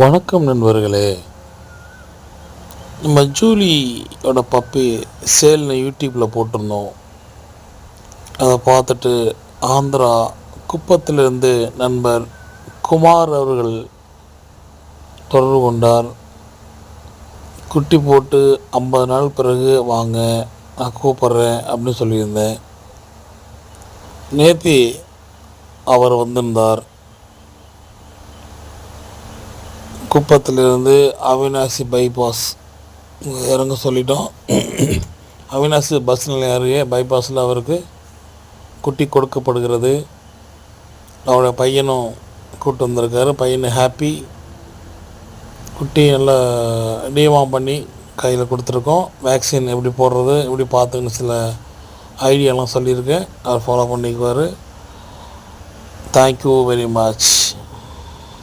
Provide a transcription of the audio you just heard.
வணக்கம் நண்பர்களே. நம்ம ஜூலியோட பப்பி சேல்னு யூடியூப்பில் போட்டிருந்தோம். அதை பார்த்துட்டு ஆந்திரா குப்பத்திலிருந்து நண்பர் குமார் அவர்கள் தொடர்பு கொண்டார். குட்டி போட்டு 50 நாள் பிறகு வாங்க, நான் கூப்பிட்றேன் அப்படின்னு சொல்லியிருந்தேன். நேற்று அவர் வந்திருந்தார். குப்பத்திலிருந்து அவினாசி பைபாஸ் இறங்க சொல்லிட்டோம். அவினாசி பஸ் நிலையம் அருகே பைபாஸில் அவருக்கு குட்டி கொடுக்கப்படுகிறது. அவரோட பையனும் கூப்பிட்டு வந்திருக்காரு. பையனு ஹாப்பி. குட்டி நல்லா டிவார்ம் பண்ணி கையில் கொடுத்துருக்கோம். வேக்சின் எப்படி போடுறது, எப்படி பார்த்துக்கணும், சில ஐடியாலாம் சொல்லியிருக்கேன். அவர் ஃபாலோ பண்ணிக்குவார். Thank you very much.